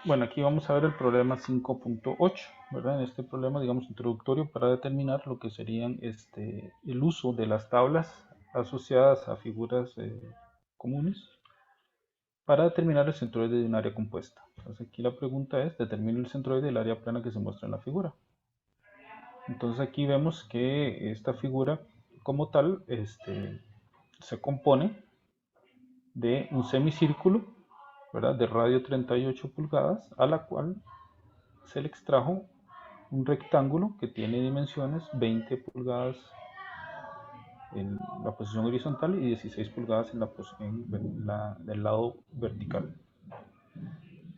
Bueno, aquí vamos a ver el problema 5.8, ¿verdad? En este problema, digamos, introductorio para determinar lo que serían el uso de las tablas asociadas a figuras comunes para determinar el centroide de un área compuesta. Entonces aquí la pregunta es, determina el centroide del área plana que se muestra en la figura. Entonces aquí vemos que esta figura como tal se compone de un semicírculo, ¿verdad? De radio 38 pulgadas, a la cual se le extrajo un rectángulo que tiene dimensiones 20 pulgadas en la posición horizontal y 16 pulgadas del lado vertical.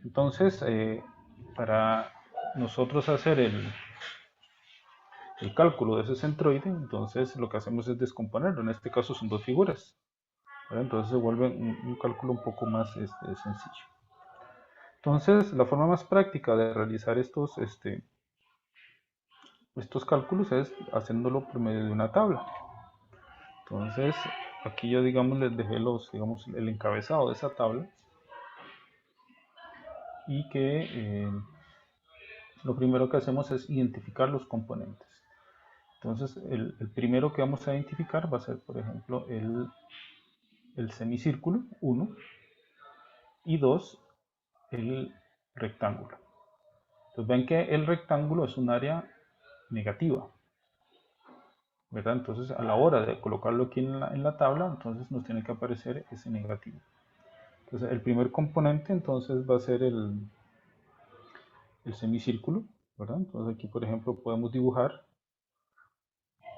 Entonces, para nosotros hacer el cálculo de ese centroide, entonces lo que hacemos es descomponerlo. En este caso son dos figuras, ¿verdad? Entonces se vuelve un cálculo un poco más sencillo. Entonces, la forma más práctica de realizar estos cálculos es haciéndolo por medio de una tabla. Entonces, aquí yo, digamos, les dejé digamos, el encabezado de esa tabla y que lo primero que hacemos es identificar los componentes. Entonces, el primero que vamos a identificar va a ser, por ejemplo, el semicírculo, 1, y 2, el rectángulo. Entonces, ven que el rectángulo es un área negativa, ¿verdad? Entonces, a la hora de colocarlo aquí en la tabla, entonces nos tiene que aparecer ese negativo. Entonces, el primer componente, entonces, va a ser el semicírculo, ¿verdad? Entonces, aquí, por ejemplo, podemos dibujar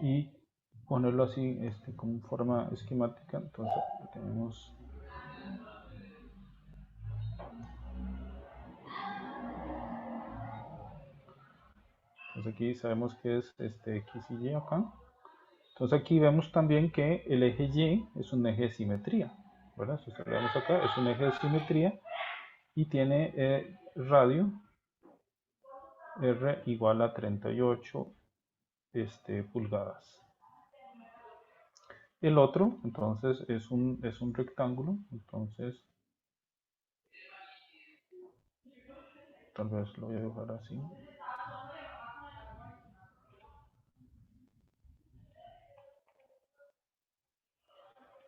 y ponerlo así como forma esquemática. Entonces, tenemos, entonces aquí sabemos que es X y Y acá. Entonces aquí vemos también que el eje Y es un eje de simetría, ¿verdad? Si observamos acá, es un eje de simetría y tiene radio R igual a 38 pulgadas. El otro, entonces, es un rectángulo, entonces, tal vez lo voy a dibujar así.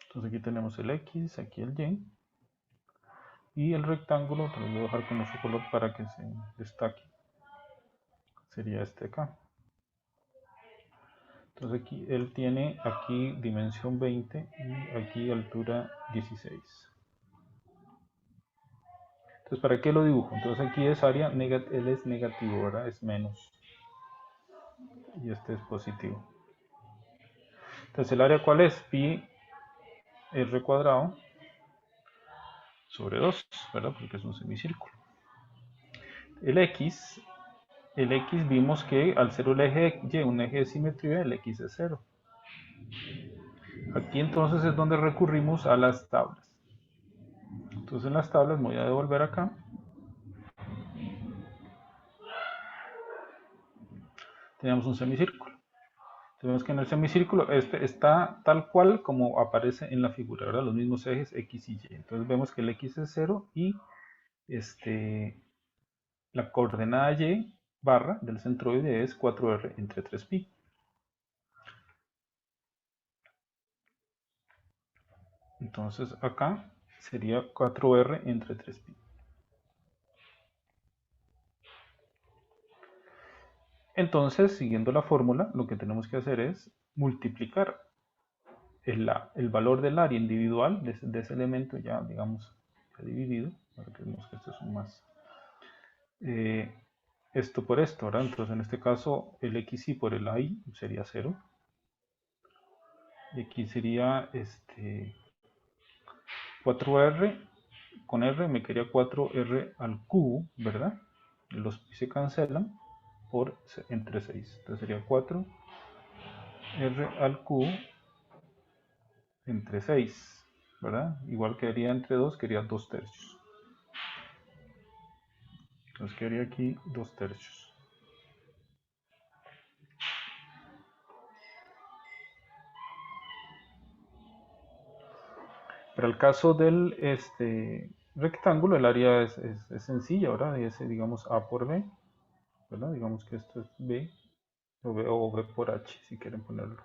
Entonces aquí tenemos el X, aquí el Y el rectángulo, lo voy a dejar con otro color para que se destaque. Sería este acá. Entonces aquí él tiene aquí dimensión 20 y aquí altura 16. Entonces, ¿para qué lo dibujo? Entonces aquí es área, él es negativo, ¿verdad? Es menos. Y este es positivo. Entonces, ¿el área cuál es? Pi r cuadrado sobre 2, ¿verdad? Porque es un semicírculo. El X, el X vimos que al ser el eje Y, un eje de simetría, el X es 0. Aquí entonces es donde recurrimos a las tablas. Entonces en las tablas me voy a devolver acá. Tenemos un semicírculo. Tenemos que en el semicírculo está tal cual como aparece en la figura, ¿verdad? Los mismos ejes X y Y. Entonces vemos que el X es 0 y la coordenada Y barra del centroide es 4R entre 3pi. Entonces acá sería 4R entre 3pi. Entonces, siguiendo la fórmula, lo que tenemos que hacer es multiplicar el valor del área individual de ese elemento ya, digamos, ya dividido, para que vemos que estos son más. Eh, esto por esto, ¿verdad? Entonces, en este caso, el xy por el ay sería 0. Y aquí sería 4R, con R me quedaría 4R al cubo, ¿verdad? Los pi se cancelan por entre 6. Entonces sería 4R al cubo entre 6, ¿verdad? Igual quedaría entre 2, quedaría 2 tercios. Entonces quedaría aquí 2 tercios. Para el caso del, rectángulo, el área es sencilla, ¿verdad? Es, digamos, A por B, ¿verdad? Digamos que esto es B o B por H, si quieren ponerlo.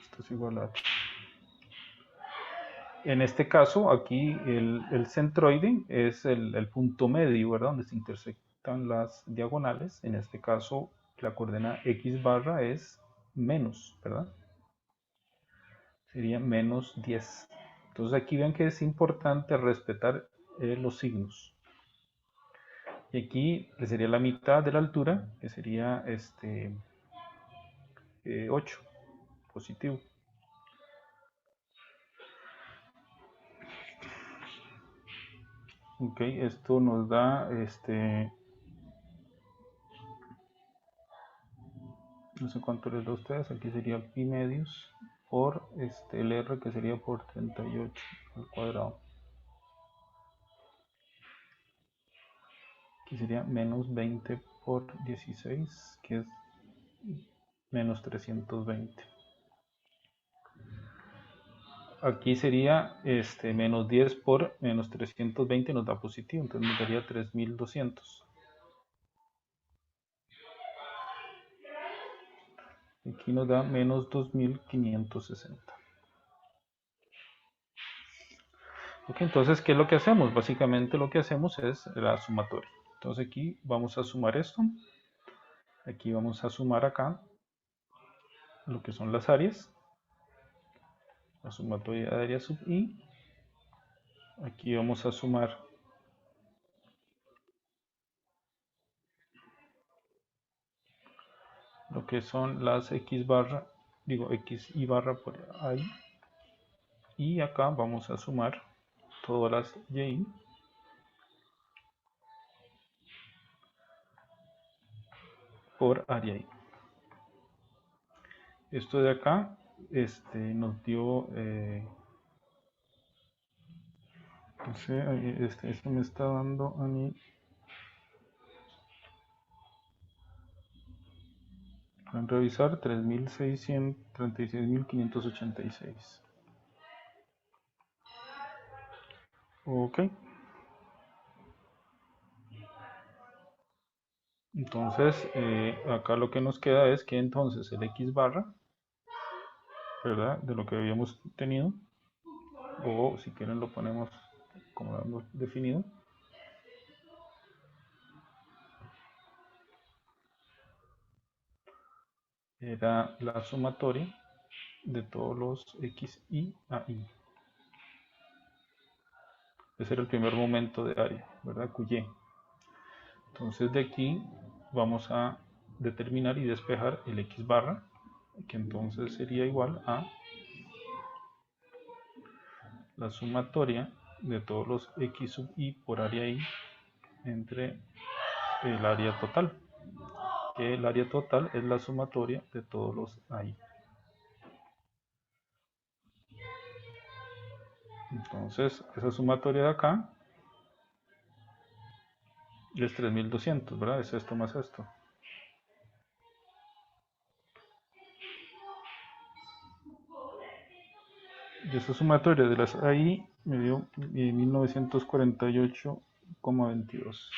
Esto es igual a H. En este caso, aquí el centroide es el punto medio, ¿verdad? Donde se intersectan las diagonales. En este caso, la coordenada x barra es menos, ¿verdad? Sería menos 10. Entonces aquí ven que es importante respetar los signos. Y aquí le sería la mitad de la altura, que sería 8, positivo. Ok, esto nos da no sé cuánto les da a ustedes, aquí sería pi medios por el r, que sería por 38 al cuadrado. Aquí sería menos 20 por 16, que es menos 320. Aquí sería menos 10 por menos 320, nos da positivo, entonces nos daría 3200. Aquí nos da menos 2560. Ok, entonces, ¿qué es lo que hacemos? Básicamente lo que hacemos es la sumatoria. Entonces aquí vamos a sumar esto. Aquí vamos a sumar acá lo que son las áreas. La sumatoria de área sub i. Aquí vamos a sumar lo que son las x barra, digo x y barra por ahí. Y acá vamos a sumar todas las y por área i. Esto de acá nos dio, no sé, esto me está dando a mí, pueden revisar, 36.586. Ok, entonces acá lo que nos queda es que entonces el x barra, ¿verdad? De lo que habíamos tenido, o si quieren lo ponemos como lo hemos definido, era la sumatoria de todos los x y a i. Ese era el primer momento de área, ¿verdad? QY. Entonces de aquí vamos a determinar y despejar el x barra, que entonces sería igual a la sumatoria de todos los x sub i por área i entre el área total, que el área total es la sumatoria de todos los i. Entonces esa sumatoria de acá es 3200, ¿verdad? Es esto más esto. Y esa sumatoria de las AI me dio 1948,22.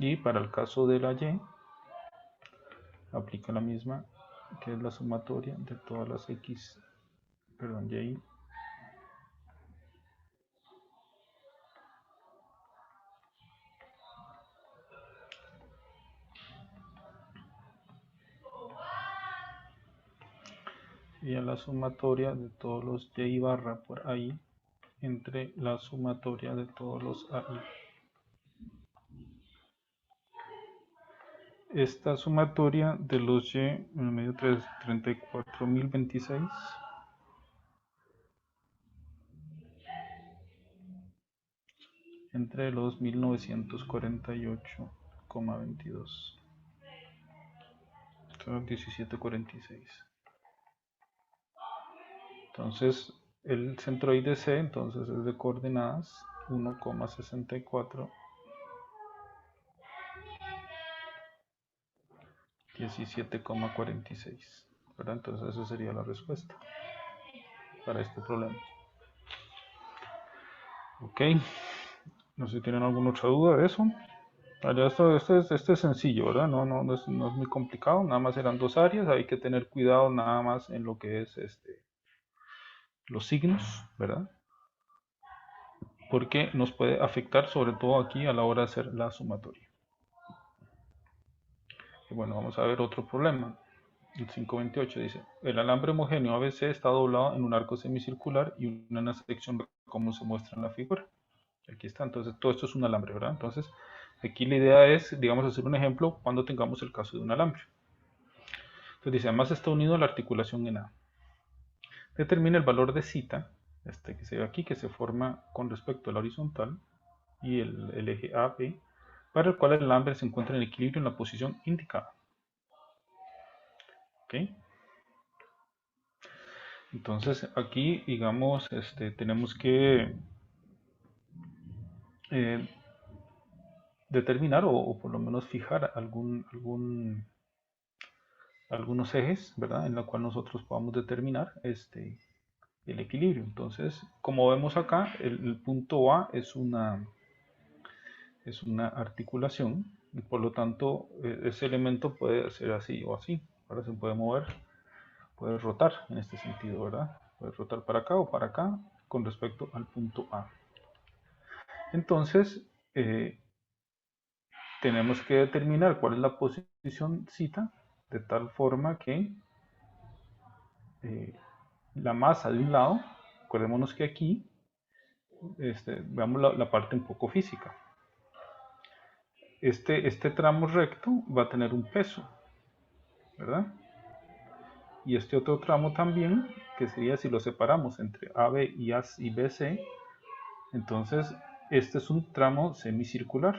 Y para el caso de la Y, aplica la misma, que es la sumatoria de todas las X, perdón, Y. Y a la sumatoria de todos los Y barra por AI entre la sumatoria de todos los AI. Esta sumatoria de los Y me dio 34.026 entre los 1948,22. 1746. Entonces el centroide C entonces es de coordenadas 1,64, 17,46, ¿verdad? Entonces esa sería la respuesta para este problema. Ok, no sé si tienen alguna otra duda de eso. Esto es sencillo, ¿verdad? No es muy complicado, nada más eran dos áreas, hay que tener cuidado nada más en lo que es los signos, ¿verdad? Porque nos puede afectar sobre todo aquí a la hora de hacer la sumatoria. Y bueno, vamos a ver otro problema. El 528 dice, el alambre homogéneo ABC está doblado en un arco semicircular y una sección como se muestra en la figura. Aquí está, entonces todo esto es un alambre, ¿verdad? Entonces aquí la idea es, digamos, hacer un ejemplo cuando tengamos el caso de un alambre. Entonces dice, además está unido a la articulación en A. Determina el valor de cita, este que se ve aquí, que se forma con respecto a la horizontal y el eje AB, para el cual el alambre se encuentra en equilibrio en la posición indicada. ¿Ok? Entonces aquí, digamos, tenemos que eh, determinar o por lo menos fijar algunos ejes, ¿verdad? En la cual nosotros podamos determinar el equilibrio. Entonces, como vemos acá, el punto A es una articulación y por lo tanto ese elemento puede ser así o así. Ahora se puede mover, puede rotar en este sentido, ¿verdad? Puede rotar para acá o para acá con respecto al punto A. Entonces, tenemos que determinar cuál es la posición cita de tal forma que la masa de un lado, acordémonos que aquí veamos la parte un poco física. Este tramo recto va a tener un peso, ¿verdad? Y este otro tramo también, que sería si lo separamos entre AB y BC, entonces este es un tramo semicircular.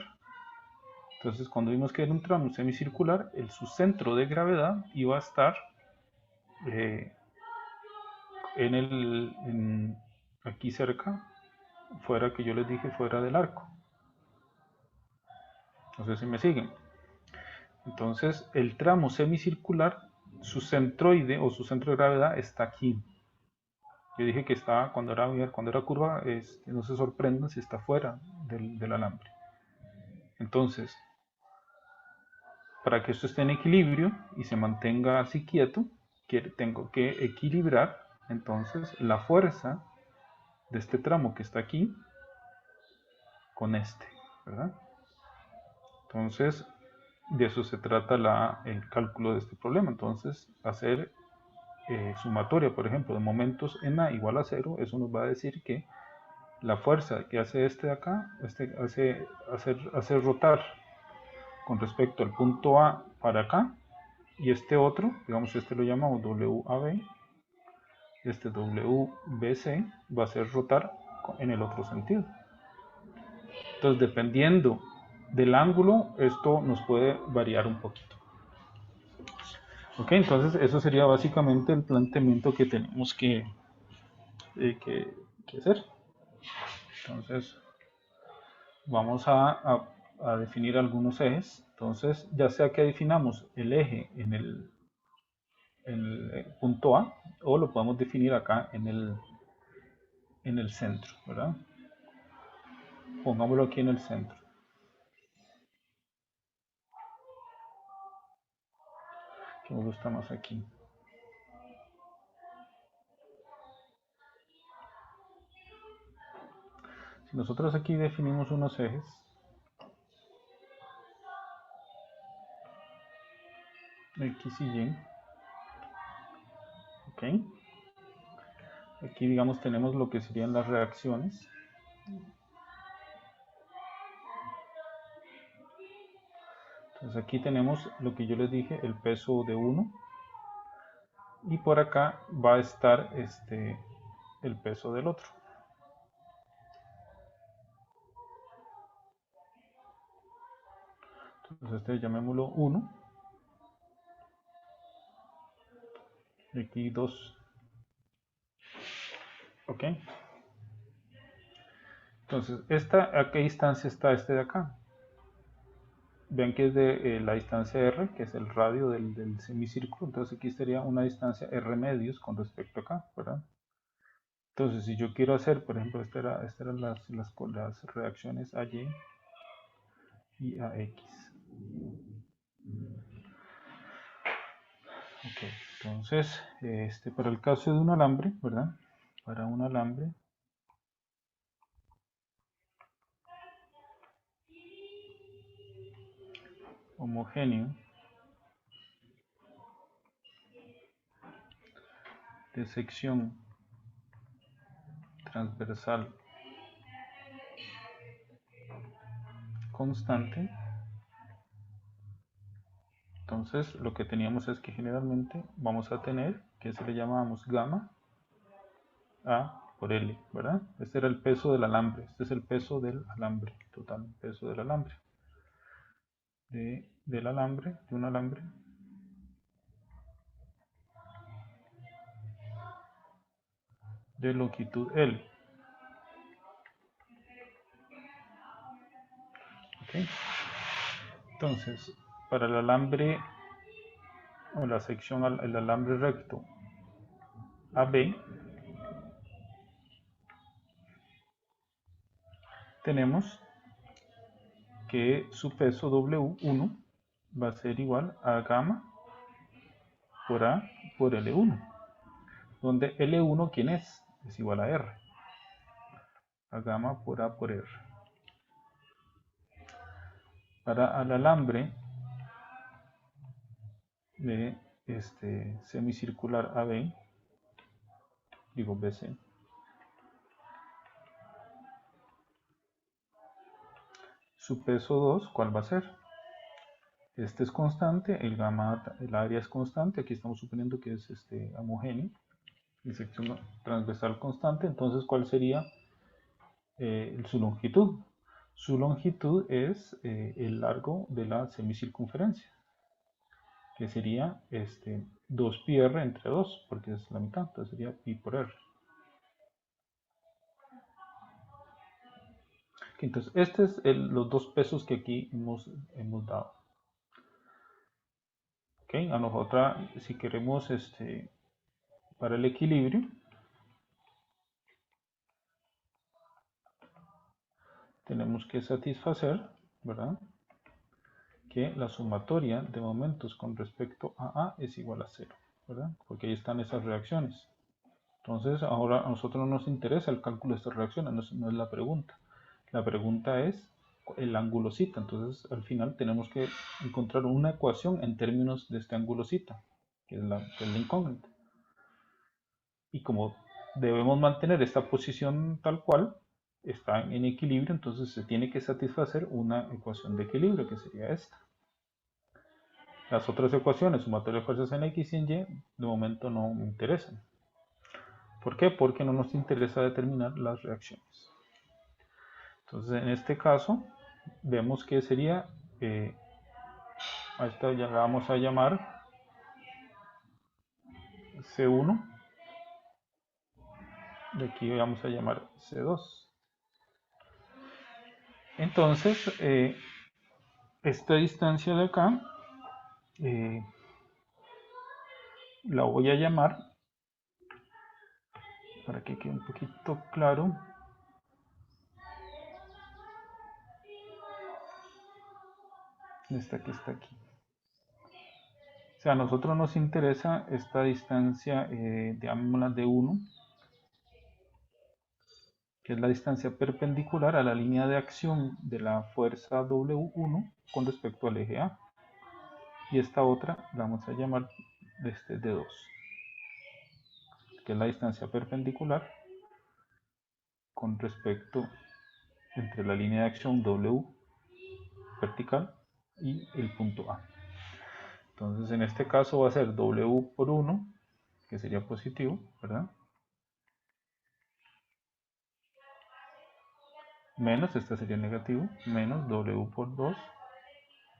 Entonces cuando vimos que era un tramo semicircular, su centro de gravedad iba a estar eh, aquí cerca, fuera que yo les dije fuera del arco. No sé si me siguen. Entonces el tramo semicircular, su centroide o su centro de gravedad está aquí. Yo dije que estaba, cuando era curva, no se sorprendan si está fuera del alambre. Entonces, para que esto esté en equilibrio y se mantenga así quieto, tengo que equilibrar entonces la fuerza de este tramo que está aquí con este, ¿verdad? Entonces, de eso se trata el cálculo de este problema. Entonces, hacer sumatoria, por ejemplo, de momentos en A igual a 0, eso nos va a decir que la fuerza que hace este de acá, hace rotar con respecto al punto A para acá, y este otro, digamos este lo llamamos WAB, este WBC va a hacer rotar en el otro sentido. Entonces, dependiendo del ángulo, esto nos puede variar un poquito. Ok, entonces eso sería básicamente el planteamiento que tenemos que hacer. Entonces, vamos a definir algunos ejes. Entonces, ya sea que definamos el eje en el punto A o lo podemos definir acá en el centro, ¿verdad? Pongámoslo aquí en el centro, que me gusta más aquí. Si nosotros aquí definimos unos ejes, X y Y, ¿ok? Aquí, digamos, tenemos lo que serían las reacciones. Entonces aquí tenemos lo que yo les dije, el peso de uno. Y por acá va a estar el peso del otro. Entonces llamémoslo 1. Y aquí 2. ¿Ok? Entonces, ¿a qué distancia está este de acá? Vean que es de la distancia r, que es el radio del semicírculo. Entonces aquí sería una distancia r medios con respecto a acá, ¿verdad? Entonces, si yo quiero hacer, por ejemplo, estas eran las reacciones a y a x. Ok, entonces, para el caso de un alambre, ¿verdad? Para un alambre homogéneo de sección transversal constante, entonces lo que teníamos es que generalmente vamos a tener, que se le llamamos gamma A por L, ¿verdad? Este era el peso del alambre, este es el peso del alambre, total, peso del alambre, de un alambre de longitud L. ¿Ok? Entonces, para el alambre o la sección, el alambre recto AB, tenemos que su peso W1 va a ser igual a gamma por A por L1, donde L1, ¿quién es? Es igual a R, a gamma por A por R. Para el alambre de semicircular AB, digo BC, su peso 2, ¿cuál va a ser? Este es constante, el gamma, el área es constante, aquí estamos suponiendo que es homogéneo, y sección transversal constante, entonces ¿cuál sería su longitud? Su longitud es el largo de la semicircunferencia, que sería 2πr entre 2, porque es la mitad, entonces sería pi por r. Entonces, estos es los dos pesos que aquí hemos dado. ¿Ok? A nosotros, si queremos, para el equilibrio, tenemos que satisfacer, ¿verdad? Que la sumatoria de momentos con respecto a A es igual a 0, ¿verdad? Porque ahí están esas reacciones. Entonces, ahora a nosotros no nos interesa el cálculo de estas reacciones, no es la pregunta. La pregunta es el ángulo zeta. Entonces, al final tenemos que encontrar una ecuación en términos de este ángulo zeta, que es la incógnita. Y como debemos mantener esta posición tal cual, está en equilibrio, entonces se tiene que satisfacer una ecuación de equilibrio, que sería esta. Las otras ecuaciones, sumatoria de fuerzas en X y en Y, de momento no me interesan. ¿Por qué? Porque no nos interesa determinar las reacciones. Entonces, en este caso, vemos que sería, a esta ya la vamos a llamar C1, de aquí vamos a llamar C2. Entonces, esta distancia de acá, la voy a llamar, para que quede un poquito claro, esta que está aquí. O sea, a nosotros nos interesa esta distancia, llamémosla de 1, que es la distancia perpendicular a la línea de acción de la fuerza W1 con respecto al eje A. Y esta otra la vamos a llamar D2, que es la distancia perpendicular con respecto entre la línea de acción W vertical y el punto A. Entonces en este caso va a ser W por 1, que sería positivo, ¿verdad? Menos, este sería negativo, menos W por 2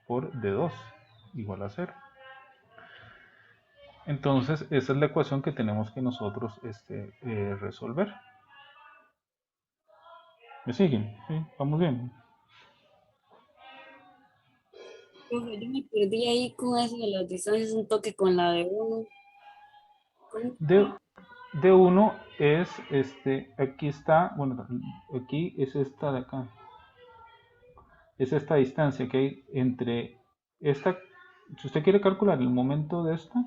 por D2, igual a 0. Entonces esa es la ecuación que tenemos que nosotros resolver. ¿Me siguen? Sí, vamos bien. Profe, yo me perdí ahí con eso de las distancias, un toque con la de uno. ¿Cómo? De, de uno es, aquí está, bueno, aquí es esta de acá. Es esta distancia que hay entre esta, si usted quiere calcular el momento de esta,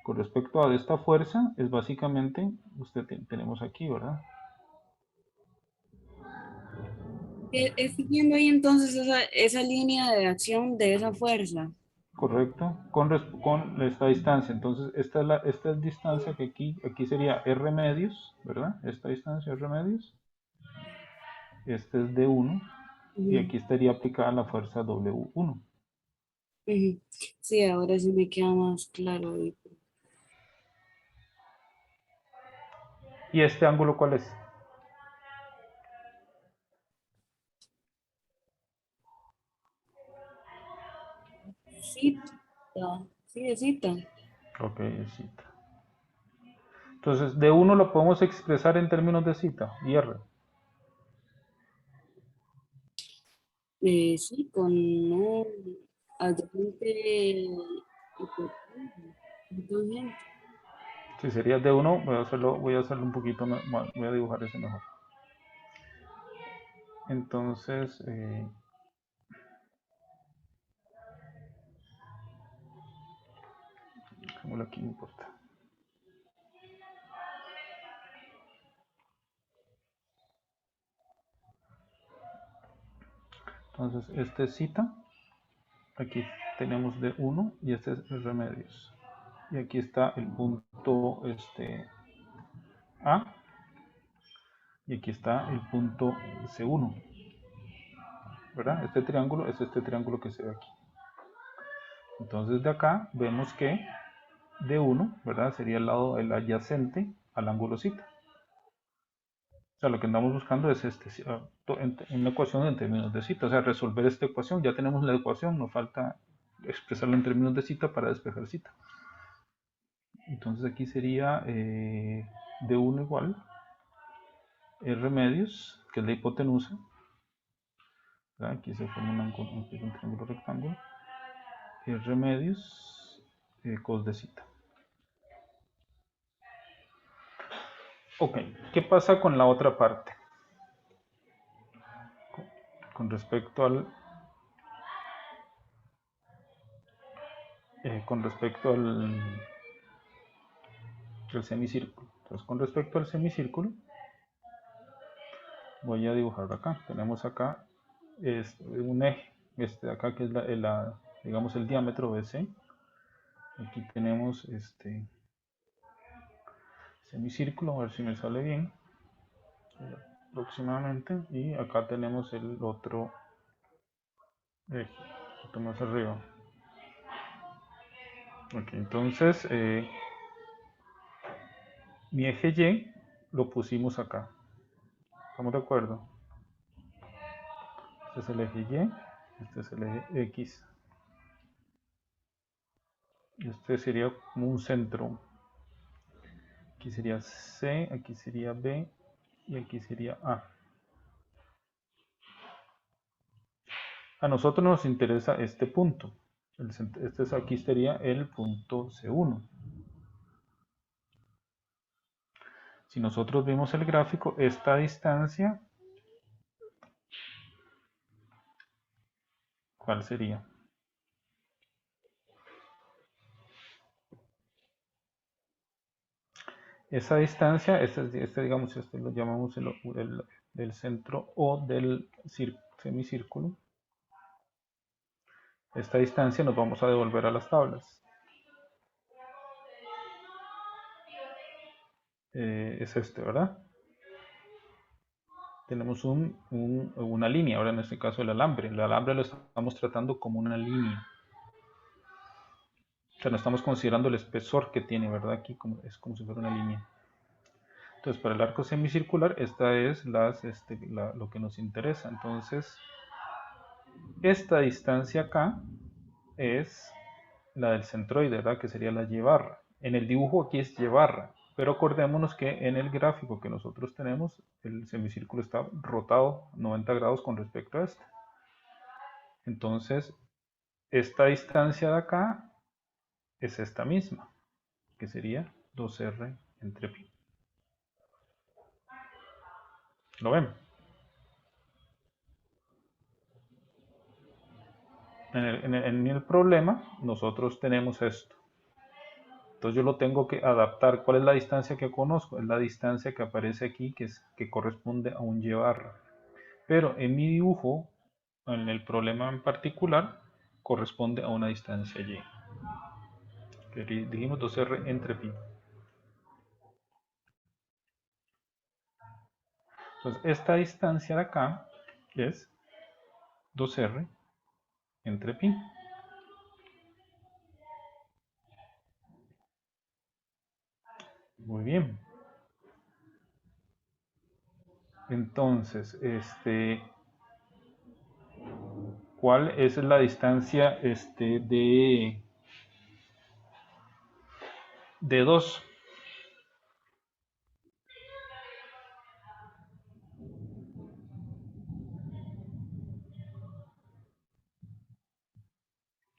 con respecto a esta fuerza, es básicamente, tenemos aquí, ¿verdad? Estoy viendo ahí entonces esa línea de acción de esa fuerza. Correcto, con esta distancia. Entonces, esta es distancia que aquí sería R medios, ¿verdad? Esta distancia R medios, este es D1, y Ujú, aquí estaría aplicada la fuerza W1. ujú. Sí, ahora sí me queda más claro. ¿Y este ángulo cuál es? Cita, sí, de cita. Ok, es cita. Entonces, D1 lo podemos expresar en términos de cita y R. Sí, con un adyacente hipotético. Entonces, Si sería D1, voy a hacerlo un poquito, voy a dibujar ese mejor. Entonces, dejémoslo aquí, no importa. Entonces, este es cita, aquí tenemos D1 y este es remedios. Y aquí está el punto A y aquí está el punto C1, ¿verdad? Este triángulo es este triángulo que se ve aquí. Entonces de acá vemos que D1, ¿verdad? Sería el lado el adyacente al ángulo cita. O sea, lo que andamos buscando es una ecuación en términos de cita. O sea, resolver esta ecuación. Ya tenemos la ecuación, nos falta expresarla en términos de cita para despejar cita. Entonces aquí sería D1 igual R medios, que es la hipotenusa. ¿Verdad? Aquí se forma un triángulo rectángulo. R medios cos de cita. Ok, ¿qué pasa con la otra parte? Con respecto al semicírculo. Entonces, con respecto al semicírculo, voy a dibujar acá. Tenemos acá un eje, este de acá que es digamos el diámetro BC. Aquí tenemos este semicírculo, a ver si me sale bien, aproximadamente. Y acá tenemos el otro eje, un poquito más arriba. Ok, entonces mi eje Y lo pusimos acá. ¿Estamos de acuerdo? Este es el eje Y, este es el eje X. Este sería como un centro. Aquí sería C, aquí sería B y aquí sería A. A nosotros nos interesa este punto. Aquí sería el punto C1. Si nosotros vemos el gráfico, esta distancia, ¿cuál sería? Esa distancia, digamos, este lo llamamos del centro O del semicírculo. Esta distancia nos vamos a devolver a las tablas. Es este, ¿verdad? Tenemos una línea, ahora en este caso el alambre. El alambre lo estamos tratando como una línea. O sea, no estamos considerando el espesor que tiene, ¿verdad? Aquí es como si fuera una línea. Entonces, para el arco semicircular, esta es lo que nos interesa. Entonces, esta distancia acá es la del centroide, ¿verdad? Que sería la y barra. En el dibujo aquí es y barra. Pero acordémonos que en el gráfico que nosotros tenemos, el semicírculo está rotado 90 grados con respecto a este. Entonces, esta distancia de acá es esta misma, que sería 2r entre pi. ¿Lo ven? En el problema, nosotros tenemos esto. Entonces yo lo tengo que adaptar. ¿Cuál es la distancia que conozco? Es la distancia que aparece aquí, que corresponde a un y barra. Pero en mi dibujo, en el problema en particular, corresponde a una distancia y. Que dijimos 2r entre pi. Entonces esta distancia de acá es 2r entre pi. Muy bien. Entonces, ¿cuál es la distancia de 2?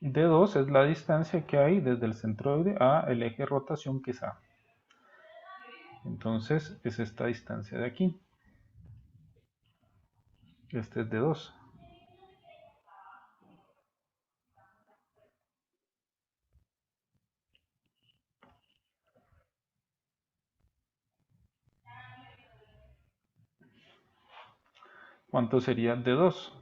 De 2 es la distancia que hay desde el centroide a el eje de rotación que es A. Entonces es esta distancia de aquí. Este es de 2. ¿Cuánto sería de 2?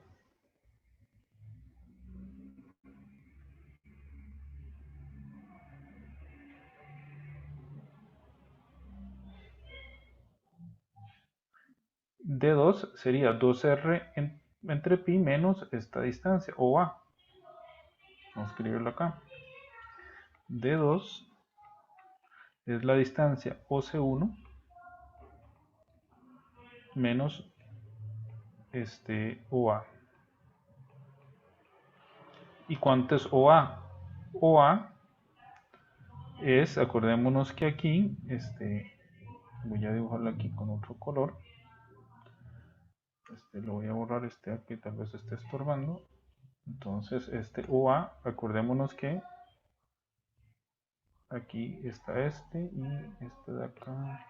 De 2 sería 2r entre pi menos esta distancia, o A. Vamos a escribirlo acá. De 2 es la distancia OC1 menos OA. ¿Y cuánto es OA? OA es, acordémonos que aquí, voy a dibujarlo aquí con otro color. Lo voy a borrar aquí, tal vez esté estorbando. Entonces, OA, acordémonos que aquí está y este de acá.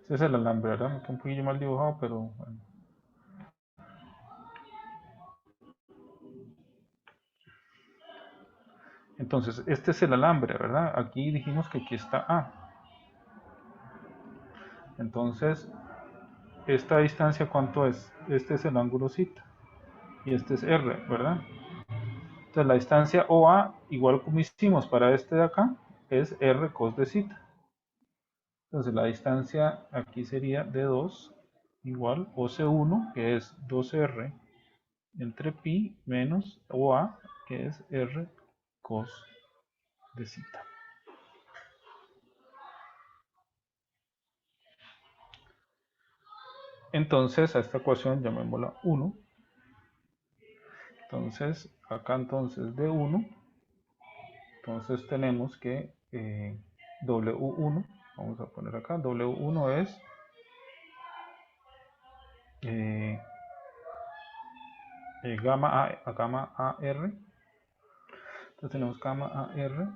Ese es el alambre, ¿verdad? Me queda un poquillo mal dibujado, pero bueno. Entonces, este es el alambre, ¿verdad? Aquí dijimos que aquí está A. Entonces, esta distancia, ¿cuánto es? Este es el ángulo cita. Y este es R, ¿verdad? Entonces, la distancia OA, igual como hicimos para este de acá, es R cos de cita. Entonces, la distancia aquí sería de 2 igual OC1, que es 2R entre pi menos OA, que es R cos de cita. Entonces a esta ecuación llamémosla 1. Entonces acá entonces de 1, entonces tenemos que W1, vamos a poner acá, W1 es gamma AR. Entonces tenemos gamma AR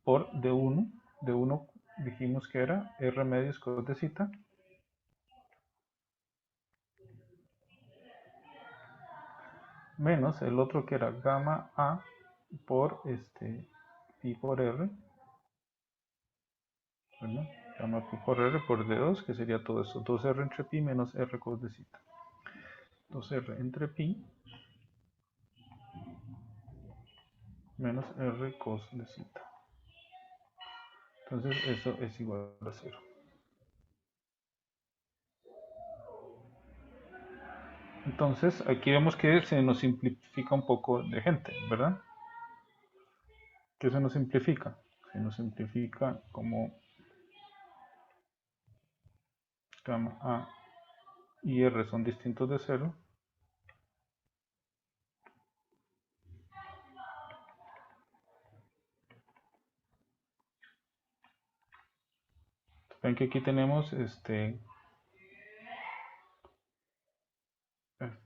por D1. D1 dijimos que era R medios cos de cita. Menos el otro que era gamma A por pi por R. ¿Verdad? Gamma pi por R por D2, que sería todo eso. 2R entre pi menos R cos de cita. 2R entre pi menos R cos de cita. Entonces eso es igual a 0. Entonces aquí vemos que se nos simplifica un poco de gente, ¿verdad? ¿Qué se nos simplifica? Se nos simplifica como gamma A y R son distintos de 0, ven que aquí tenemos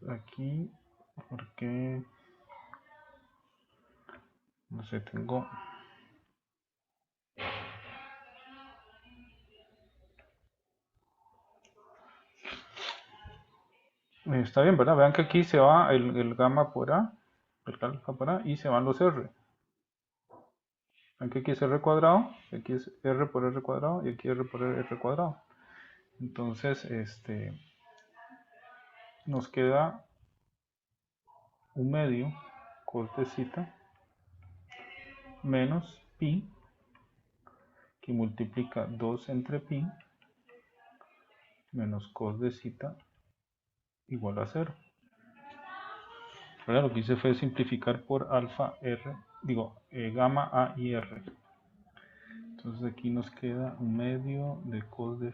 aquí, porque no sé, tengo está bien, ¿verdad? Vean que aquí se va el gamma por A, el alfa por A, y se van los R. Vean que aquí es R cuadrado, aquí es R por R cuadrado, y aquí R por R cuadrado. Entonces, nos queda un medio cos de zeta menos pi, que multiplica 2 entre pi, menos cos de zeta igual a 0. Ahora lo que hice fue simplificar por alfa R, gamma A y R. Entonces aquí nos queda un medio de cos de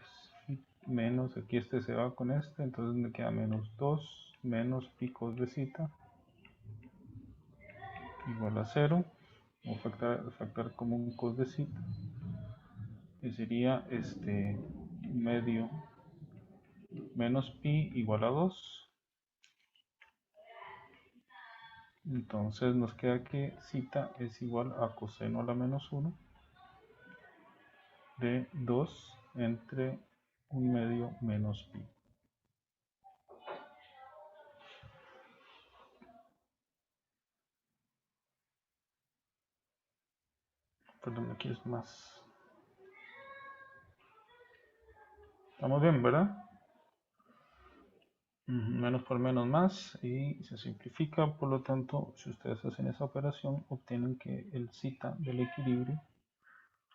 menos, aquí se va con entonces me queda menos 2 menos pi cos de zeta igual a 0. Vamos a factor común cos de zeta, que sería medio menos pi igual a 2. Entonces nos queda que zeta es igual a coseno a la menos 1 de 2 entre un medio menos pi. Perdón, aquí es más. Estamos bien, ¿verdad? Menos por menos más y se simplifica, por lo tanto, si ustedes hacen esa operación, obtienen que el zeta del equilibrio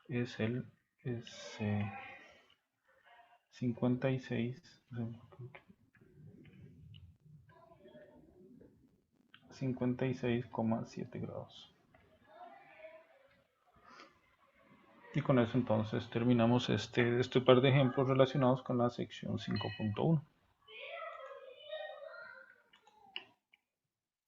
es 56,7 grados. Y con eso entonces terminamos este par de ejemplos relacionados con la sección 5.1.